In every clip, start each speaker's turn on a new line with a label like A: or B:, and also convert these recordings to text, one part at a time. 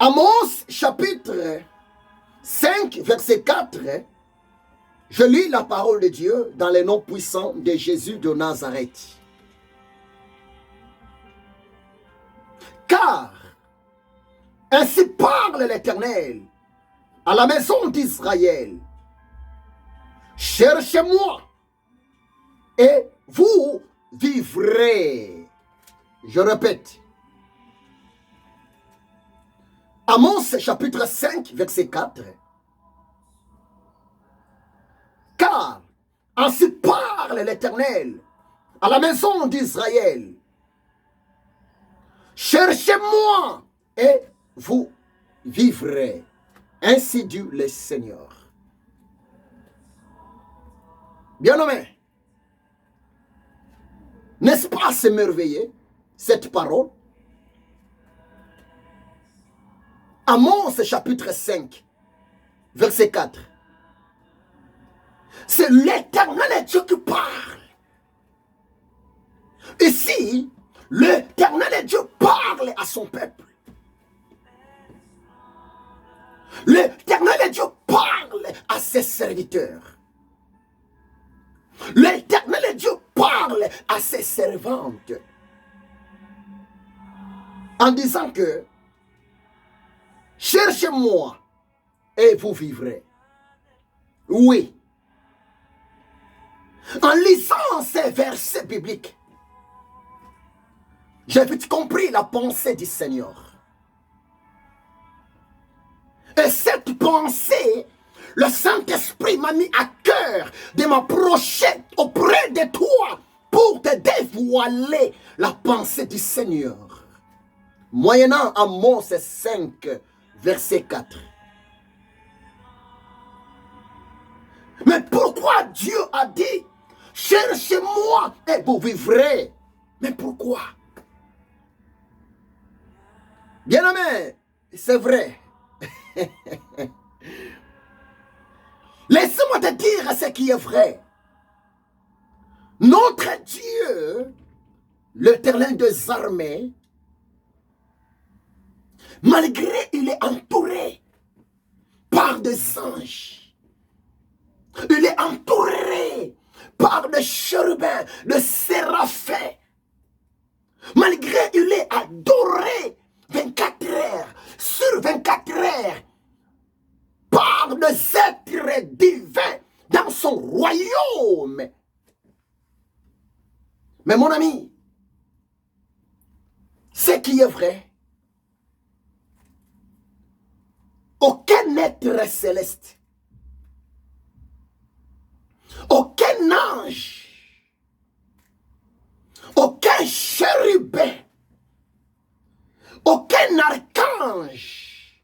A: Amos chapitre 5, verset 4, je lis la parole de Dieu dans le nom puissant de Jésus de Nazareth. Car ainsi parle l'Éternel à la maison d'Israël. Cherchez-moi et vous vivrez. Je répète. Amos chapitre 5, verset 4. Car ainsi parle l'Éternel à la maison d'Israël. Cherchez-moi et vous vivrez. Ainsi dit le Seigneur. Bien-aimé, n'est-ce pas s'émerveiller cette parole? Amos chapitre 5, verset 4. C'est l'Éternel Dieu qui parle. Ici, l'Éternel Dieu parle à son peuple. L'Éternel Dieu parle à ses serviteurs. L'Éternel Dieu parle à ses servantes. En disant que cherchez-moi et vous vivrez. Oui. En lisant ces versets bibliques, j'ai vite compris la pensée du Seigneur. Et cette pensée, le Saint-Esprit m'a mis à cœur de m'approcher auprès de toi pour te dévoiler la pensée du Seigneur. Moyennant Amos 5, verset 4. Mais pourquoi Dieu a dit, cherchez-moi et vous vivrez? Mais pourquoi? Bien-aimé, c'est vrai. Laisse-moi te dire ce qui est vrai. Notre Dieu, l'Éternel des armées, malgré il est entouré par des anges, il est entouré par des chérubins, des séraphins, malgré il est adoré 24 heures sur 24 heures par des êtres divins dans son royaume. Mais mon ami, ce qui est vrai, aucun être céleste, aucun ange, aucun chérubin, aucun archange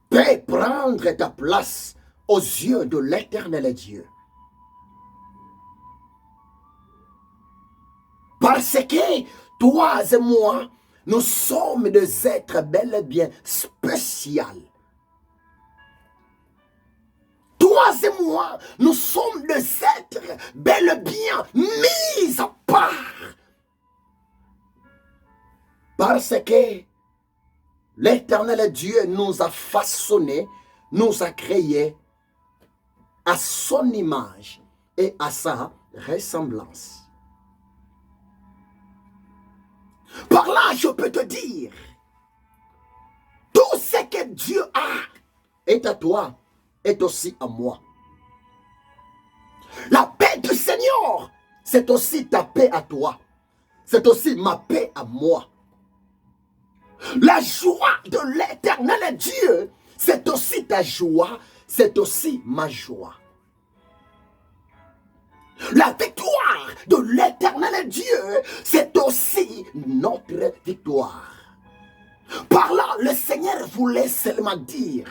A: peut prendre ta place aux yeux de l'Éternel Dieu. Parce que toi et moi, nous sommes des êtres bel et bien spéciaux. Toi et moi, nous sommes des êtres bel et bien mis à part. Parce que l'Éternel Dieu nous a façonnés, nous a créés à son image et à sa ressemblance. Par là, je peux te dire, tout ce que Dieu a est à toi, est aussi à moi. La paix du Seigneur, c'est aussi ta paix à toi. C'est aussi ma paix à moi. La joie de l'Éternel Dieu, c'est aussi ta joie, c'est aussi ma joie. La victoire de l'Éternel Dieu, c'est aussi notre victoire. Par là, le Seigneur voulait seulement dire,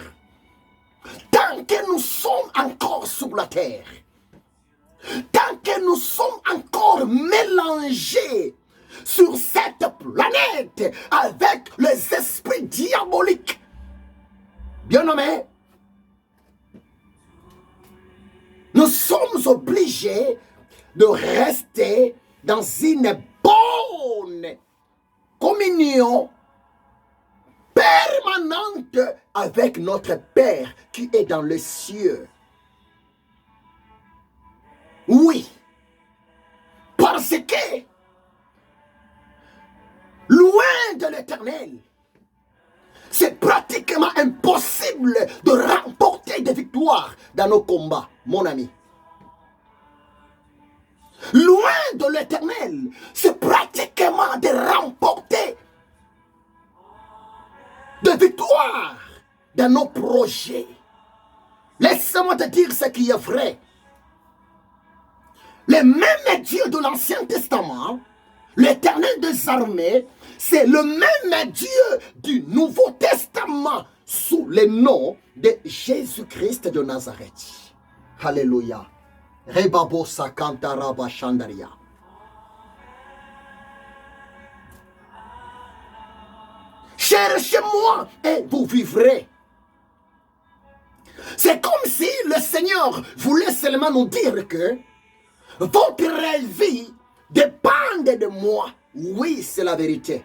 A: tant que nous sommes encore sur la terre, tant que nous sommes encore mélangés sur cette planète avec les esprits diaboliques, bien nommés, nous sommes obligés de rester dans une bonne communion permanente avec notre Père qui est dans les cieux. Oui, parce que loin de l'Éternel, c'est pratiquement impossible de remporter des victoires dans nos combats, mon ami. Loin de l'Éternel, c'est pratiquement de remporter des victoires dans nos projets. Laisse-moi te dire ce qui est vrai. Le même Dieu de l'Ancien Testament, l'Éternel des armées, c'est le même Dieu du Nouveau Testament sous le nom de Jésus-Christ de Nazareth. Alléluia. Rebabo Sakantaraba Shandaria. Cherchez-moi et vous vivrez. C'est comme si le Seigneur voulait seulement nous dire que votre vie dépend de moi. Oui, c'est la vérité.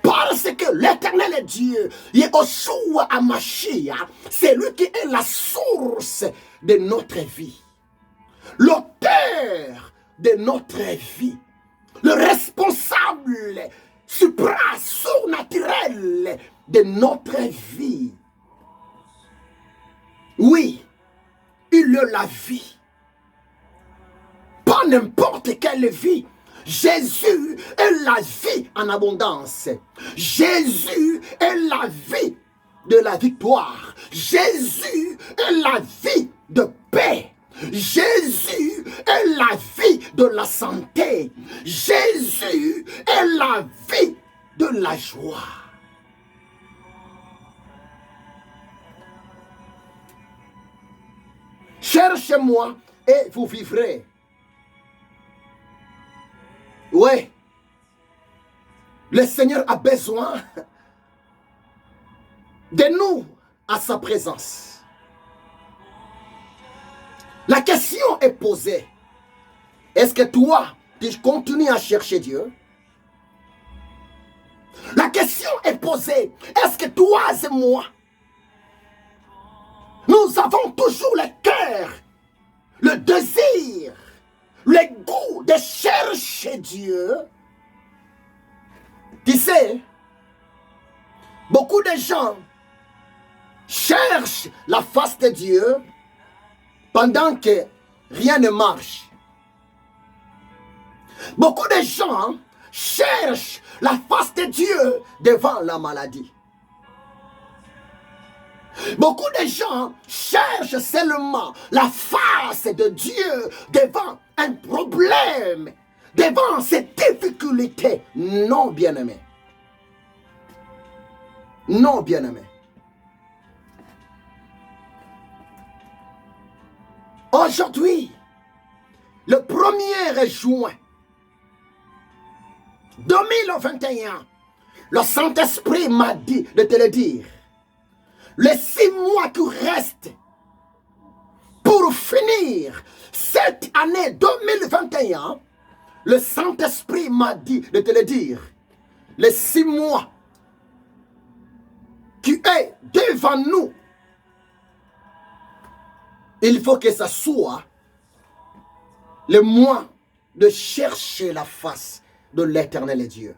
A: Parce que l'Éternel Dieu, Yeshua HaMashiach, c'est lui qui est la source de notre vie. L'auteur de notre vie. Le responsable supra-surnaturel de notre vie. Oui, il est la vie. Pas n'importe quelle vie. Jésus est la vie en abondance. Jésus est la vie de la victoire. Jésus est la vie de paix. Jésus est la vie de la santé. Jésus est la vie de la joie. Cherchez-moi et vous vivrez. Oui, le Seigneur a besoin de nous à sa présence. La question est posée. Est-ce que toi, tu continues à chercher Dieu? La question est posée. Est-ce que toi et moi, nous avons toujours le cœur, le désir, le goût de chercher Dieu? Tu sais, beaucoup de gens cherchent la face de Dieu pendant que rien ne marche. Beaucoup de gens cherchent la face de Dieu devant la maladie. Beaucoup de gens cherchent seulement la face de Dieu devant un problème, devant ces difficultés. Non, bien-aimé. Non, bien-aimé. Aujourd'hui, le 1er juin 2021, le Saint-Esprit m'a dit de te le dire. Les 6 mois qui restent pour finir cette année 2021, le Saint-Esprit m'a dit de te le dire. Les 6 mois qui est devant nous, il faut que ça soit le mois de chercher la face de l'Éternel Dieu.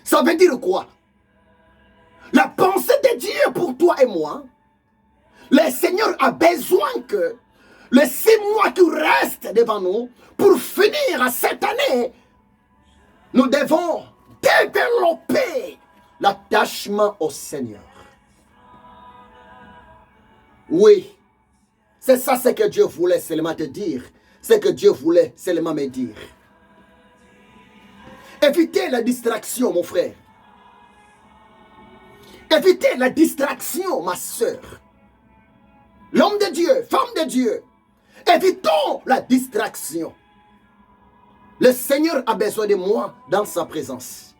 A: Ça veut dire quoi? La pensée de Dieu pour toi et moi, le Seigneur a besoin que les 6 mois qui restent devant nous, pour finir cette année, nous devons développer l'attachement au Seigneur. Oui, c'est ça ce que Dieu voulait seulement te dire, ce que Dieu voulait seulement me dire. Évitez la distraction, mon frère. Évitez la distraction, ma soeur. L'homme de Dieu, femme de Dieu, évitons la distraction. Le Seigneur a besoin de moi dans sa présence.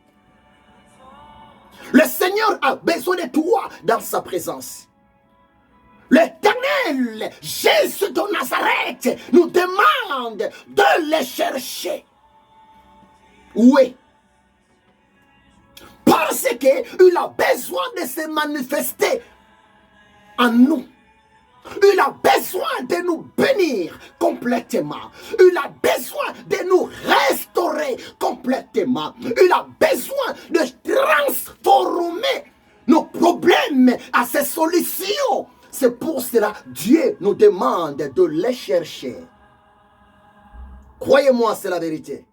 A: Le Seigneur a besoin de toi dans sa présence. L'Éternel, Jésus de Nazareth, nous demande de le chercher. Oui. Parce parce qu'il a besoin de se manifester en nous. Il a besoin de nous bénir complètement. Il a besoin de nous restaurer complètement. Il a besoin de transformer nos problèmes à ses solutions. C'est pour cela que Dieu nous demande de les chercher. Croyez-moi, c'est la vérité.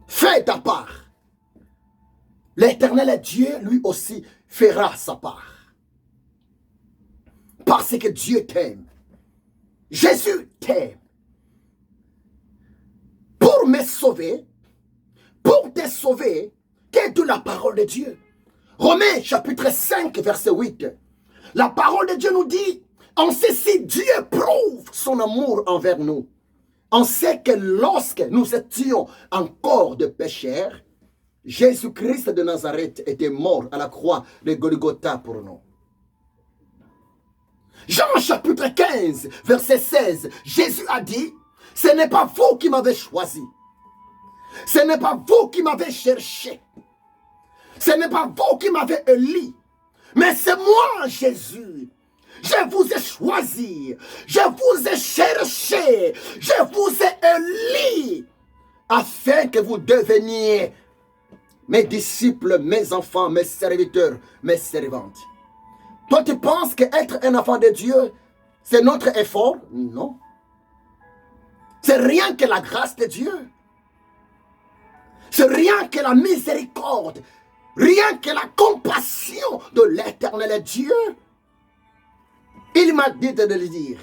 A: Fais ta part. L'Éternel Dieu, lui aussi, fera sa part. Parce que Dieu t'aime. Jésus t'aime. Pour me sauver, pour te sauver, qu'est de la parole de Dieu. Romains chapitre 5, verset 8. La parole de Dieu nous dit, en ceci Dieu prouve son amour envers nous. On sait que lorsque nous étions encore de pécheurs, Jésus-Christ de Nazareth était mort à la croix de Golgotha pour nous. Jean chapitre 15, verset 16, Jésus a dit, ce n'est pas vous qui m'avez choisi. Ce n'est pas vous qui m'avez cherché. Ce n'est pas vous qui m'avez élu. Mais c'est moi, Jésus. Je vous ai choisi. Je vous ai cherché. Je vous ai élu. Afin que vous deveniez mes disciples, mes enfants, mes serviteurs, mes servantes. Toi, tu penses qu'être un enfant de Dieu, c'est notre effort? Non. C'est rien que la grâce de Dieu. C'est rien que la miséricorde. Rien que la compassion de l'Éternel Dieu. Il m'a dit de le dire.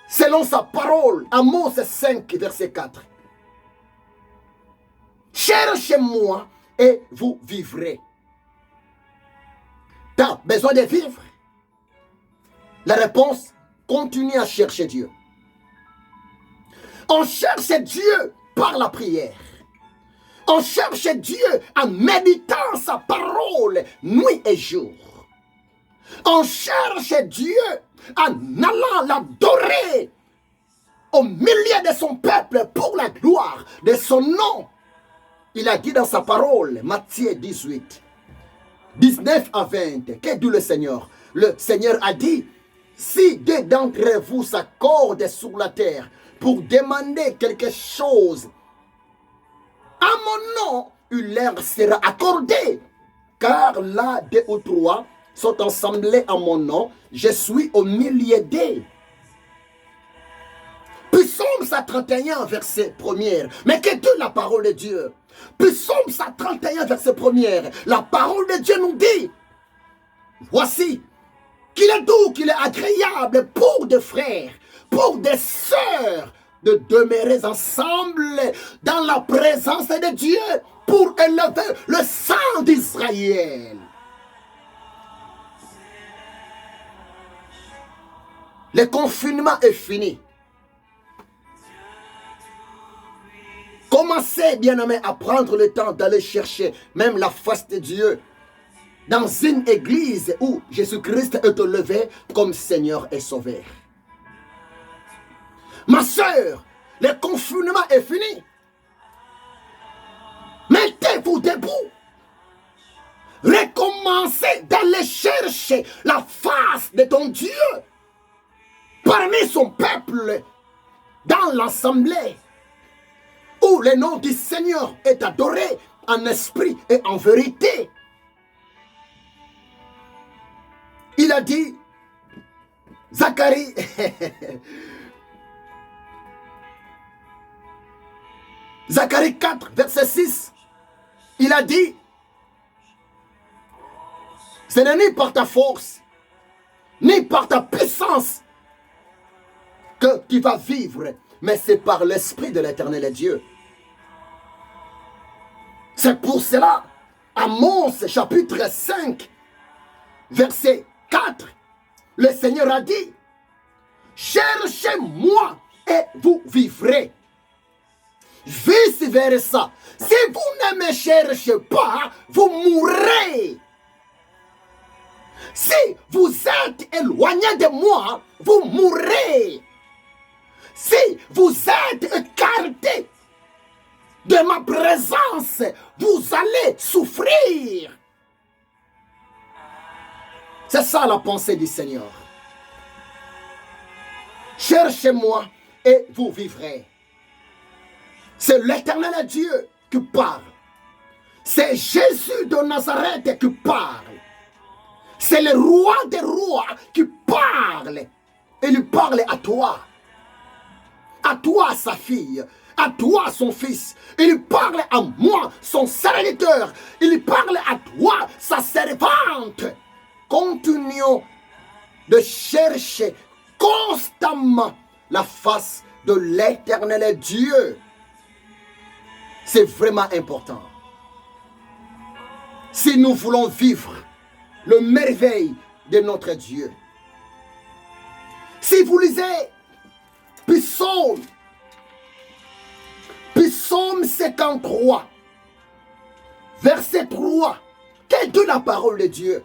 A: Selon sa parole, Amos 5, verset 4. Cherchez-moi et vous vivrez. Tu as besoin de vivre? La réponse, continue à chercher Dieu. On cherche Dieu par la prière. On cherche Dieu en méditant sa parole nuit et jour. On cherche Dieu en allant l'adorer au milieu de son peuple pour la gloire de son nom. Il a dit dans sa parole, Matthieu 18, 19 à 20, que dit le Seigneur? Le Seigneur a dit, si deux d'entre vous s'accordent sur la terre pour demander quelque chose, à mon nom, il leur sera accordé. Car là, deux ou trois sont assemblés à mon nom, je suis au milieu d'eux. Puis Psaume 131, verset 1er. Mais que dit la parole de Dieu? Puis Psaume 131, verset 1er. La parole de Dieu nous dit, voici, qu'il est doux, qu'il est agréable pour des frères, pour des sœurs, de demeurer ensemble dans la présence de Dieu pour élever le sang d'Israël. Le confinement est fini. Commencez, bien-aimés, à prendre le temps d'aller chercher même la face de Dieu dans une église où Jésus-Christ est élevé comme Seigneur et Sauveur. Ma soeur, le confinement est fini. Mettez-vous debout. Recommencez d'aller chercher la face de ton Dieu parmi son peuple dans l'assemblée où le nom du Seigneur est adoré en esprit et en vérité. Il a dit, Zacharie, Zacharie 4, verset 6, il a dit, ce n'est ni par ta force, ni par ta puissance que tu vas vivre, mais c'est par l'Esprit de l'Éternel Dieu. C'est pour cela, Amos chapitre 5, verset 4, le Seigneur a dit, cherchez-moi et vous vivrez. Vice versa, si vous ne me cherchez pas, vous mourrez. Si vous êtes éloigné de moi, vous mourrez. Si vous êtes écarté de de ma présence, vous allez souffrir. C'est ça la pensée du Seigneur. Cherchez-moi et vous vivrez. C'est l'Éternel Dieu qui parle. C'est Jésus de Nazareth qui parle. C'est le roi des rois qui parle. Il parle à toi. À toi, sa fille. À toi, son fils. Il parle à moi, son serviteur. Il parle à toi, sa servante. Continuons de chercher constamment la face de l'Éternel Dieu. C'est vraiment important. Si nous voulons vivre le merveille de notre Dieu. Si vous lisez Psaume 53, verset 3, qu'est de la parole de Dieu?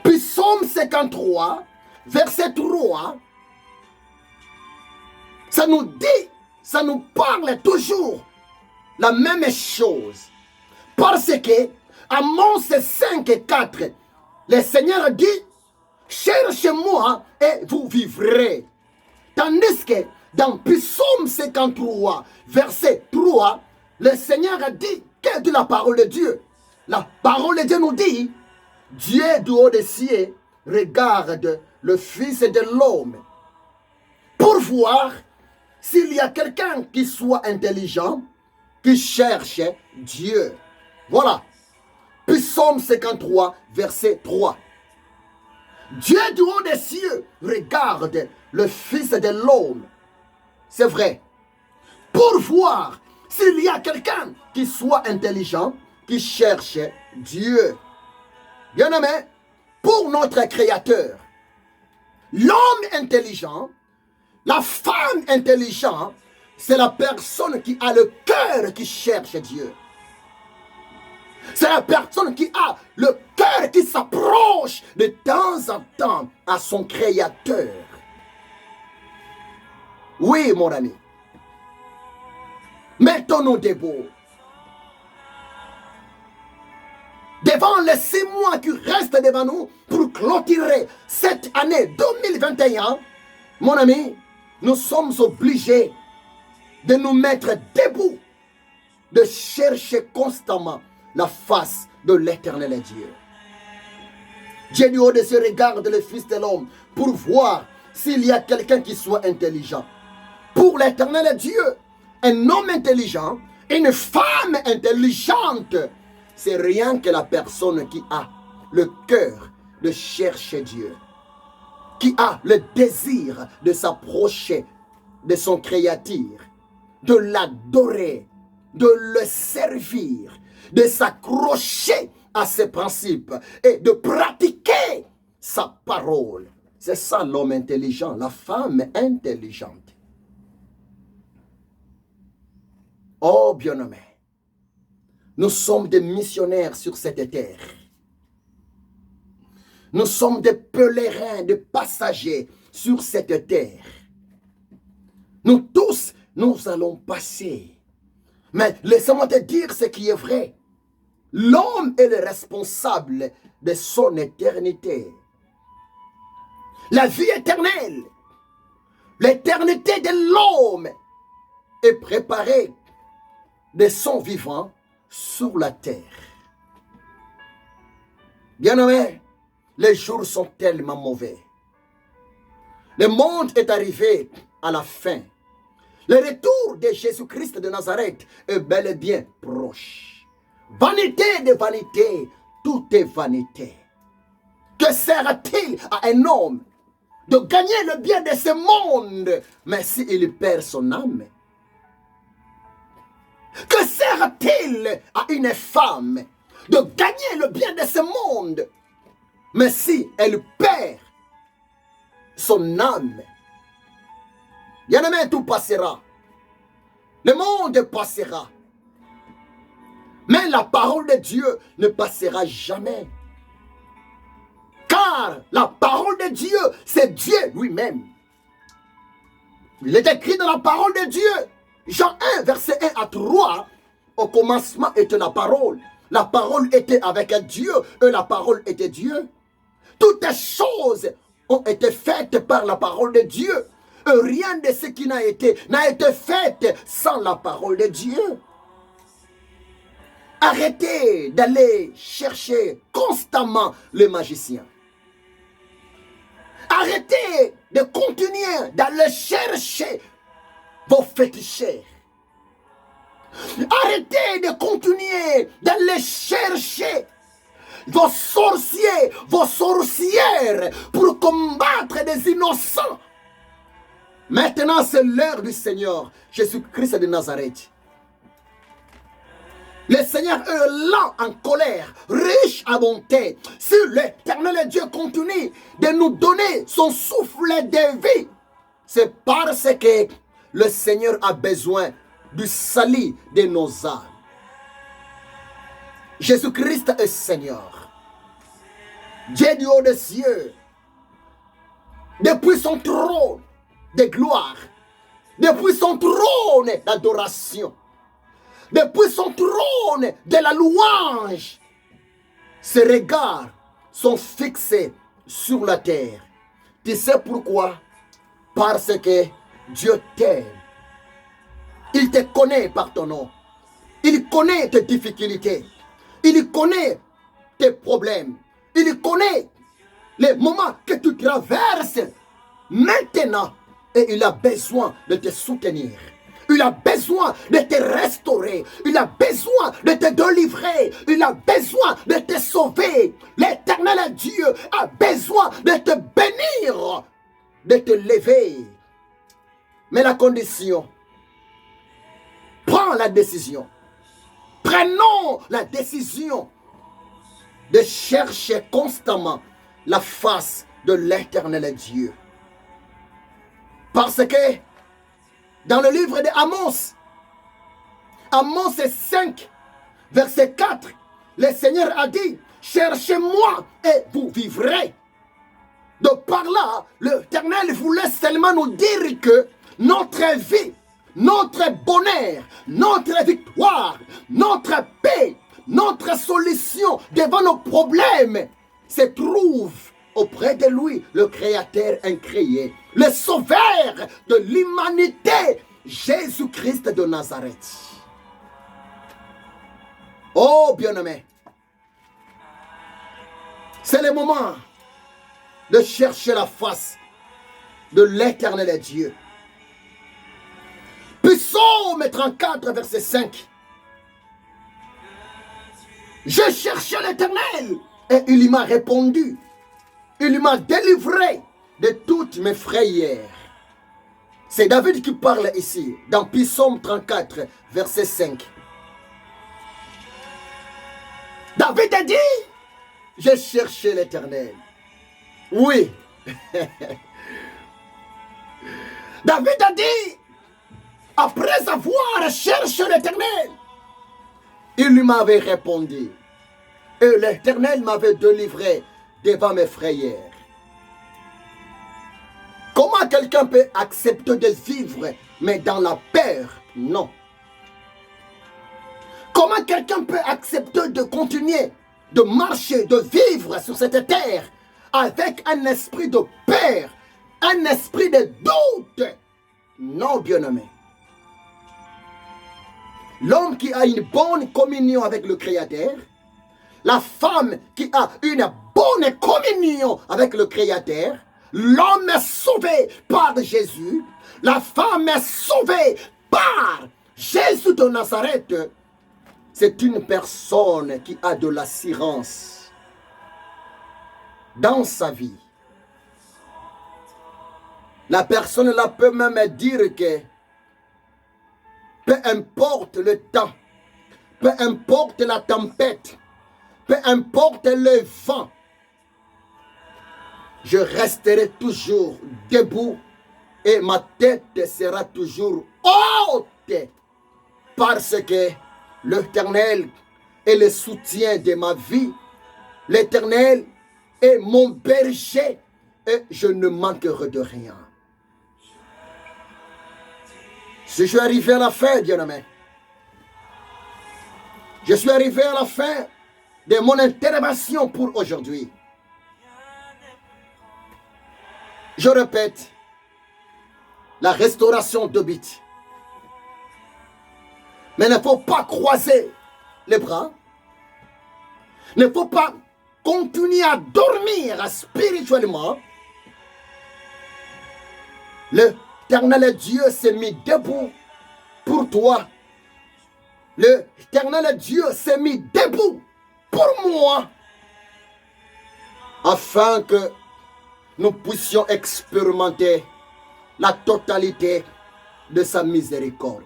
A: Psaume 53, verset 3, ça nous dit, ça nous parle toujours la même chose. Parce que, Amos 5 et 4, le Seigneur dit, cherchez-moi et vous vivrez. Tandis que dans Psaume 53, verset 3, le Seigneur a dit, qu'est de la parole de Dieu? La parole de Dieu nous dit, Dieu du haut des cieux regarde le Fils de l'homme pour voir s'il y a quelqu'un qui soit intelligent, qui cherche Dieu. Voilà. Psaume 53, verset 3. Dieu du haut des cieux regarde le Fils de l'homme. C'est vrai. Pour voir s'il y a quelqu'un qui soit intelligent, qui cherche Dieu. Bien-aimé, pour notre Créateur, l'homme intelligent, la femme intelligente, c'est la personne qui a le cœur qui cherche Dieu. C'est la personne qui a le cœur qui s'approche de temps en temps à son Créateur. Oui, mon ami. Mettons-nous debout. Devant les 6 mois qui restent devant nous pour clôturer cette année 2021, mon ami, nous sommes obligés de nous mettre debout, de chercher constamment la face de l'Éternel Dieu. Dieu du haut de cieux regarde le Fils de l'homme pour voir s'il y a quelqu'un qui soit intelligent. Pour l'Éternel Dieu, un homme intelligent, une femme intelligente, c'est rien que la personne qui a le cœur de chercher Dieu, qui a le désir de s'approcher de son Créateur, de l'adorer, de le servir, de s'accrocher à ses principes et de pratiquer sa parole. C'est ça l'homme intelligent, la femme intelligente. Oh bien-aimé, nous sommes des missionnaires sur cette terre. Nous sommes des pèlerins, des passagers sur cette terre. Nous tous, nous allons passer. Mais laissez-moi te dire ce qui est vrai. L'homme est le responsable de son éternité. La vie éternelle, l'éternité de l'homme est préparée de son vivant sur la terre. Bien-aimés, les jours sont tellement mauvais. Le monde est arrivé à la fin. Le retour de Jésus-Christ de Nazareth est bel et bien proche. Vanité de vanité, tout est vanité. Que sert-il à un homme de gagner le bien de ce monde, mais s'il perd son âme? Que sert-il à une femme de gagner le bien de ce monde, mais si elle perd son âme? Bien-aimé, tout passera. Le monde passera. Mais la parole de Dieu ne passera jamais. Car la parole de Dieu, c'est Dieu lui-même. Il est écrit dans la parole de Dieu. Jean 1, verset 1 à 3, au commencement était la parole. La parole était avec Dieu et la parole était Dieu. Toutes les choses ont été faites par la parole de Dieu. Et rien de ce qui n'a été fait sans la parole de Dieu. Arrêtez d'aller chercher constamment le magicien. Arrêtez de continuer d'aller chercher vos féticheurs. Arrêtez de continuer d'aller chercher vos sorciers, vos sorcières pour combattre des innocents. Maintenant, c'est l'heure du Seigneur, Jésus-Christ de Nazareth. Le Seigneur est lent en colère, riche à bonté. Si l'Éternel Dieu continue de nous donner son souffle de vie, c'est parce que le Seigneur a besoin du salut de nos âmes. Jésus-Christ est Seigneur. Dieu du haut des cieux, depuis son trône de gloire, depuis son trône d'adoration, depuis son trône de la louange, ses regards sont fixés sur la terre. Tu sais pourquoi? Parce que Dieu t'aime. Il te connaît par ton nom. Il connaît tes difficultés. Il connaît tes problèmes. Il connaît les moments que tu traverses maintenant. Et il a besoin de te soutenir. Il a besoin de te restaurer. Il a besoin de te délivrer. Il a besoin de te sauver. L'Éternel Dieu a besoin de te bénir, de te lever. Mais la condition, prends la décision. Prenons la décision de chercher constamment la face de l'Éternel Dieu. Parce que dans le livre de Amos 5, verset 4, le Seigneur a dit, cherchez-moi et vous vivrez. De par là, l'Éternel voulait seulement nous dire que notre vie, notre bonheur, notre victoire, notre paix, notre solution devant nos problèmes se trouve auprès de lui, le Créateur incréé, le Sauveur de l'humanité, Jésus-Christ de Nazareth. Oh bien-aimé, c'est le moment de chercher la face de l'Éternel Dieu. Psaume 34, verset 5. Je cherchais l'Éternel et il m'a répondu. Il m'a délivré de toutes mes frayeurs. C'est David qui parle ici, dans Psaume 34, verset 5. David a dit, j'ai cherché l'Éternel. Oui. David a dit, après avoir cherché l'Éternel, il m'avait répondu. Et l'Éternel m'avait délivré devant mes frayeurs. Comment quelqu'un peut accepter de vivre, mais dans la peur? Non. Comment quelqu'un peut accepter de continuer, de marcher, de vivre sur cette terre avec un esprit de peur, un esprit de doute? Non, bien-aimé. L'homme qui a une bonne communion avec le Créateur, la femme qui a une bonne communion avec le Créateur, l'homme est sauvé par Jésus, la femme est sauvée par Jésus de Nazareth. C'est une personne qui a de l'assurance dans sa vie. La personne là peut même dire que peu importe le temps, peu importe la tempête, peu importe le vent, je resterai toujours debout et ma tête sera toujours haute parce que l'Éternel est le soutien de ma vie. L'Éternel est mon berger et je ne manquerai de rien. Je suis arrivé à la fin, bien-aimé. Je suis arrivé à la fin de mon intervention pour aujourd'hui. Je répète, la restauration de bits. Mais il ne faut pas croiser les bras. Il ne faut pas continuer à dormir spirituellement. L'Éternel Dieu s'est mis debout pour toi. L'Éternel Dieu s'est mis debout pour moi. Afin que nous puissions expérimenter la totalité de sa miséricorde.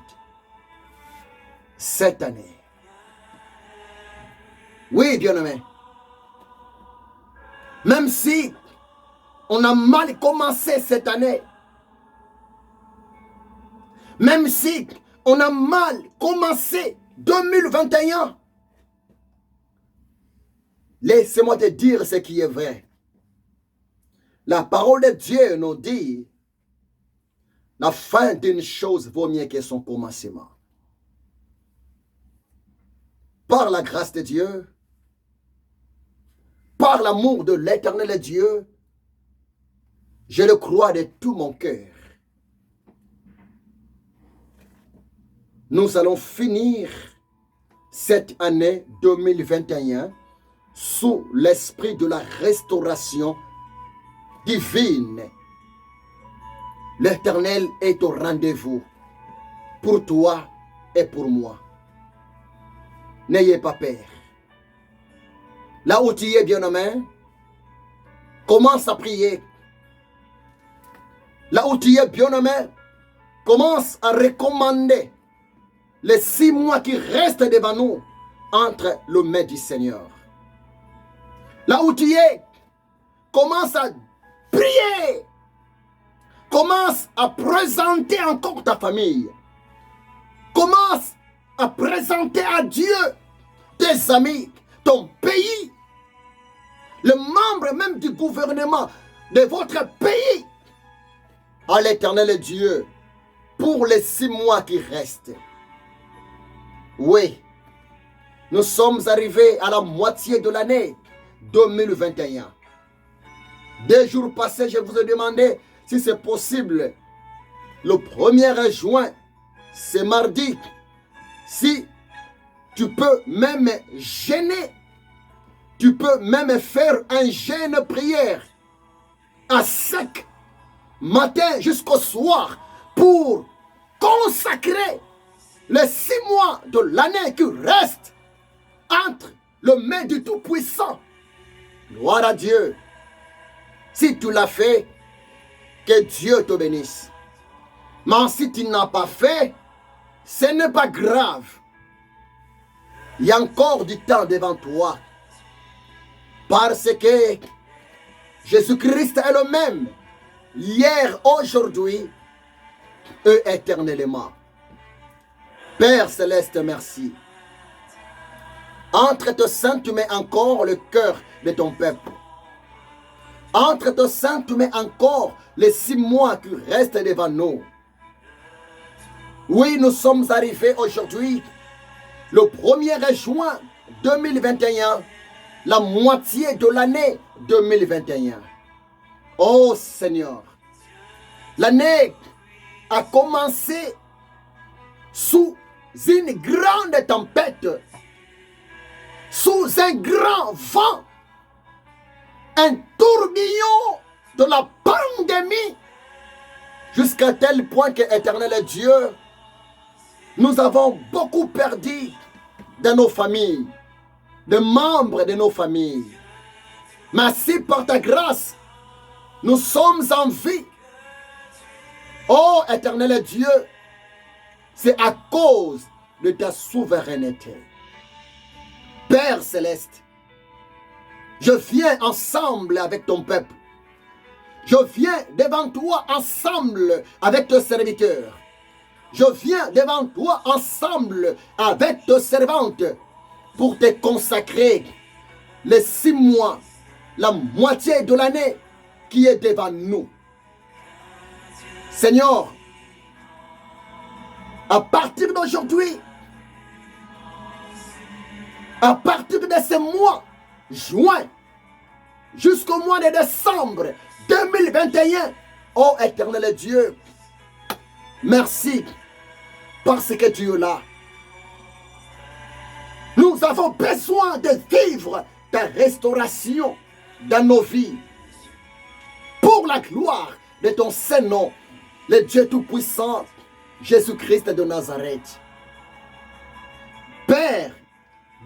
A: Cette année. Oui, bien-aimé. Même si on a mal commencé cette année, même si on a mal commencé 2021, laissez-moi te dire ce qui est vrai. La parole de Dieu nous dit, la fin d'une chose vaut mieux que son commencement. Par la grâce de Dieu, par l'amour de l'Éternel Dieu, je le crois de tout mon cœur. Nous allons finir cette année 2021 sous l'esprit de la restauration divine. L'Éternel est au rendez-vous pour toi et pour moi. N'ayez pas peur. Là où tu es, bien-aimé, commence à prier. Là où tu es, bien-aimé, commence à recommander les 6 mois qui restent devant nous entre les mains du Seigneur. Là où tu es, commence à prier. Commence à présenter encore ta famille. Commence à présenter à Dieu tes amis, ton pays, les membres même du gouvernement de votre pays à l'Éternel Dieu pour les 6 mois qui restent. Oui, nous sommes arrivés à la moitié de l'année 2021. 2 jours passés, je vous ai demandé si c'est possible. Le 1er juin, c'est mardi. Si tu peux même jeûner, tu peux même faire un jeûne prière à sec, matin jusqu'au soir, pour consacrer les 6 mois de l'année qui restent entre le mains du Tout-Puissant. Gloire à Dieu. Si tu l'as fait, que Dieu te bénisse. Mais si tu n'as pas fait, ce n'est pas grave. Il y a encore du temps devant toi. Parce que Jésus-Christ est le même. Hier, aujourd'hui et éternellement. Père Céleste, merci. Entre tes seins, tu mets encore le cœur de ton peuple. Entre tes seins, tu mets encore les 6 mois qui restent devant nous. Oui, nous sommes arrivés aujourd'hui, le 1er juin 2021, la moitié de l'année 2021. Oh Seigneur, l'année a commencé sous une grande tempête, sous un grand vent, un tourbillon de la pandémie, jusqu'à tel point que, Éternel Dieu, nous avons beaucoup perdu de nos familles, de membres de nos familles. Merci par ta grâce, nous sommes en vie. Oh Éternel Dieu, c'est à cause de ta souveraineté. Père Céleste, je viens ensemble avec ton peuple. Je viens devant toi ensemble avec tes serviteurs. Je viens devant toi ensemble avec tes servantes pour te consacrer les 6 mois, la moitié de l'année qui est devant nous. Seigneur, À partir d'aujourd'hui, à partir de ce mois, juin, jusqu'au mois de décembre 2021, ô éternel Dieu, merci parce que tu es là. Nous avons besoin de vivre ta restauration dans nos vies. Pour la gloire de ton Saint-Nom, le Dieu Tout-Puissant, Jésus-Christ de Nazareth. Père,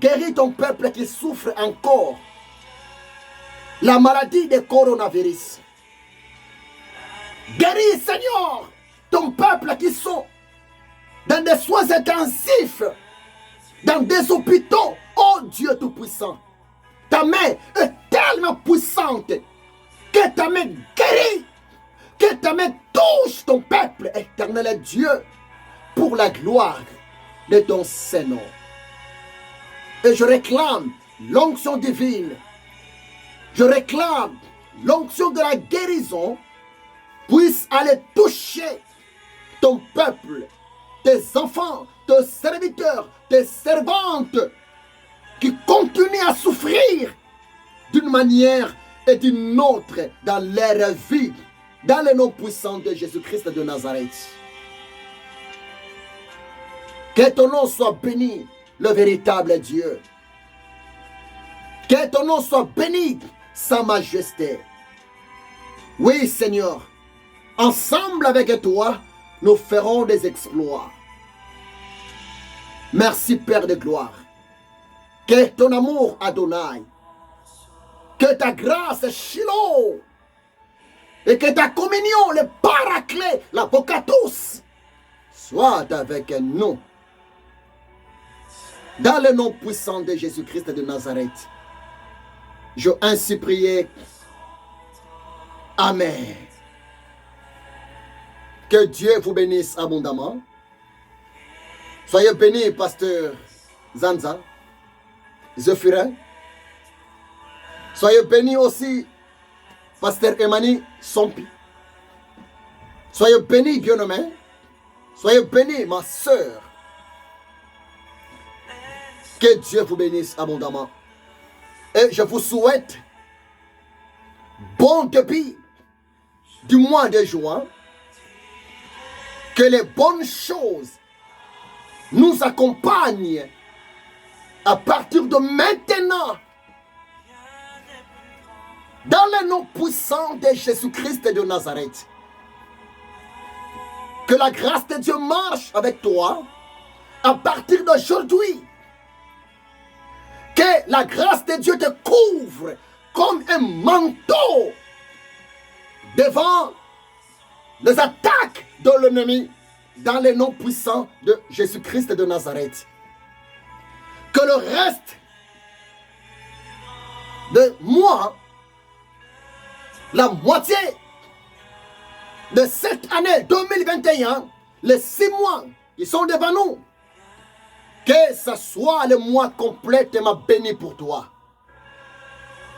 A: guéris ton peuple qui souffre encore la maladie de coronavirus. Guéris, Seigneur, ton peuple qui sont dans des soins intensifs, dans des hôpitaux. Oh Dieu Tout-Puissant, ta main est tellement puissante que ta main guérit, que ta main touche ton peuple, éternel Dieu, pour la gloire de ton Saint-Nom. Et je réclame l'onction divine. Je réclame l'onction de la guérison puisse aller toucher ton peuple, tes enfants, tes serviteurs, tes servantes qui continuent à souffrir d'une manière et d'une autre dans leur vie, dans le nom puissant de Jésus-Christ de Nazareth. Que ton nom soit béni, le véritable Dieu. Que ton nom soit béni, sa majesté. Oui, Seigneur, ensemble avec toi, nous ferons des exploits. Merci, Père de gloire. Que ton amour, Adonai, que ta grâce, Shiloh, et que ta communion, le Paraclet, l'Avocatus, soit avec nous. Dans le nom puissant de Jésus-Christ de Nazareth, je ainsi prié. Amen. Que Dieu vous bénisse abondamment. Soyez bénis, pasteur Zanza, Zephirin. Soyez bénis aussi, pasteur Emani Sompi. Soyez bénis, bien-aimés. Soyez bénis, ma soeur. Que Dieu vous bénisse abondamment. Et je vous souhaite bon début du mois de juin. Que les bonnes choses nous accompagnent à partir de maintenant. Dans le nom puissant de Jésus-Christ de Nazareth. Que la grâce de Dieu marche avec toi à partir d'aujourd'hui. Que la grâce de Dieu te couvre comme un manteau devant les attaques de l'ennemi dans le nom puissant de Jésus-Christ de Nazareth. Que le reste de moi, la moitié de cette année 2021, les 6 mois qui sont devant nous, que ce soit le mois complètement béni pour toi.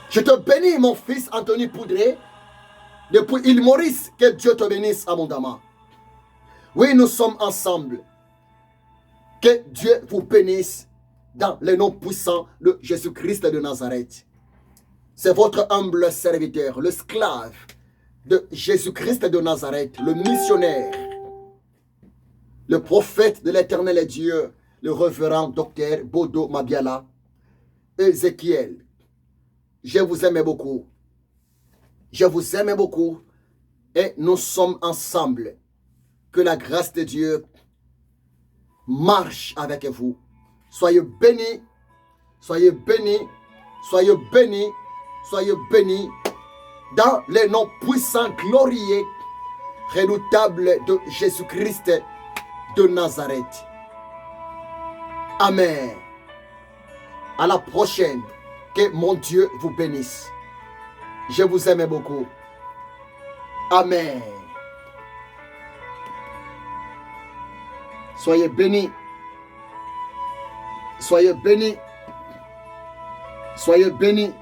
A: Je te bénis, mon fils Anthony Poudré, depuis Île Maurice, que Dieu te bénisse abondamment. Oui, nous sommes ensemble. Que Dieu vous bénisse dans le nom puissant de Jésus-Christ de Nazareth. C'est votre humble serviteur, le esclave de Jésus-Christ de Nazareth, le missionnaire, le prophète de l'éternel Dieu, le révérend docteur Bodo Mabiala, Ézéchiel. Je vous aime beaucoup. Je vous aime beaucoup et nous sommes ensemble. Que la grâce de Dieu marche avec vous. Soyez bénis, soyez bénis, soyez bénis, soyez bénis dans le nom puissant, glorieux, redoutable de Jésus-Christ de Nazareth. Amen. À la prochaine. Que mon Dieu vous bénisse. Je vous aime beaucoup. Amen. Soyez bénis. Soyez bénis. Soyez bénis.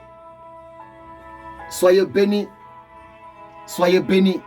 A: Soyez bénis. Soyez bénis.